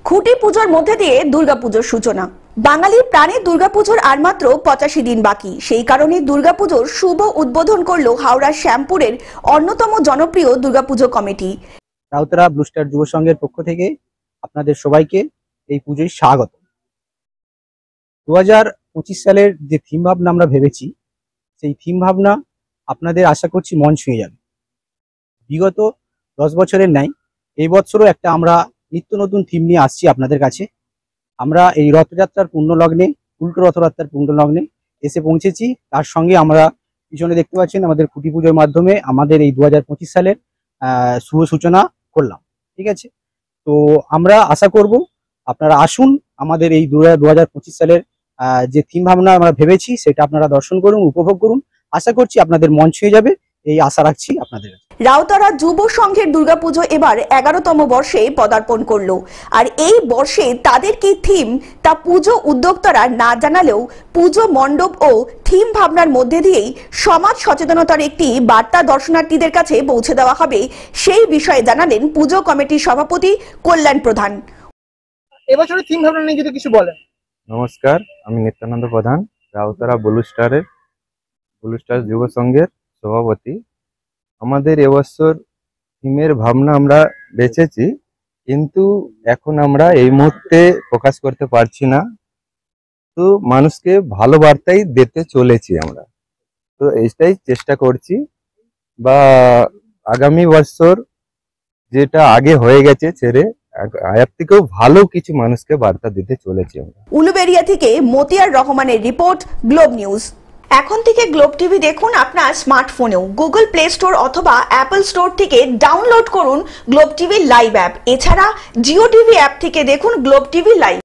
খুঁটি পুজোর মধ্যে দিয়ে দুর্গাপুজোর সূচনা। বাঙালির প্রাণে দুর্গাপুজোর আর মাত্র 85 দিন বাকি। সেই কারণে দুর্গাপুজোর শুভ উদ্বোধন করলো হাওড়ার শ্যামপুরের অন্যতম জনপ্রিয় Durga Puja committee. Rautara blue star যুব সংঘের পক্ষ থেকে আপনাদের সবাইকে এই পুজোয় স্বাগত। 2025 সালের যে থিম ভাবনা আমরা ভেবেছি, সেই থিম ভাবনা আপনাদের আশা করছি মন ছুঁয়ে যাবে। বিগত 10 বছরের ন্যায় এই বছরও একটা আমরা নিত্য নতুন থিম নিয়ে আসছি আপনাদের কাছে। আমরা এই রথযাত্রার পূর্ণলগ্নে, উল্টো রথযাত্রার পূর্ণলগ্নে এসে পৌঁছেছি। তার সঙ্গে আমরা পিছনে দেখতে পাচ্ছেন আমাদের খুঁটি পুজোর মাধ্যমে আমাদের এই 2025 সালের শুভ সূচনা করলাম। ঠিক আছে, তো আমরা আশা করব আপনারা আসুন, আমাদের এই 2025 সালের যে থিম ভাবনা আমরা ভেবেছি সেটা আপনারা দর্শন করুন, উপভোগ করুন। আশা করছি আপনাদের মন ছুঁয়ে যাবে, এই আশা রাখছি আপনাদের। রাউতারা যুব সংঘের দুর্গাপুজো এবার 11তম বর্ষে পদার্পণ করলো। আর এই বর্ষে তাদের কি থিম তা পুজো উদ্যোক্তারা না জানালেও পুজো মণ্ডপ ও থিম ভাবনার মধ্যে দিয়েই সমাজ সচেতনতার একটি বার্তা দর্শনার্থীদের কাছে পৌঁছে দেওয়া হবে, সেই বিষয়ে জানালেন পুজো কমিটির সভাপতি কল্যাণ প্রধান। এবছরের থিম ভাবনা নিয়ে যদি কিছু বলেন। নমস্কার, আমি নিত্যানন্দ প্রধান, রাউতারা ব্লু স্টার যুব সংঘের সভাপতি। আমাদের এবছর থিমের ভাবনা আমরা বেছেছি, কিন্তু এখন আমরা এই মুহূর্তে প্রকাশ করতে পারছি না। তো মানুষকে ভালো বার্তাই দিতে চলেছি আমরা, তো এইটাই চেষ্টা করছি। বা আগামী বছর যেটা আগে হয়ে গেছে ছেড়ে এর থেকেও ভালো কিছু মানুষকে বার্তা দিতে চলেছি আমরা। উলুবেড়িয়া থেকে মতিয়ার রহমানের রিপোর্ট, গ্লোব নিউজ। এখন থেকে গ্লোব টিভি দেখুন আপনার স্মার্টফোনেও। গুগল প্লে স্টোর অথবা অ্যাপল স্টোর থেকে ডাউনলোড করুন গ্লোব টিভি লাইভ অ্যাপ। এছাড়া জিও টিভি অ্যাপ থেকে দেখুন গ্লোব টিভি লাইভ।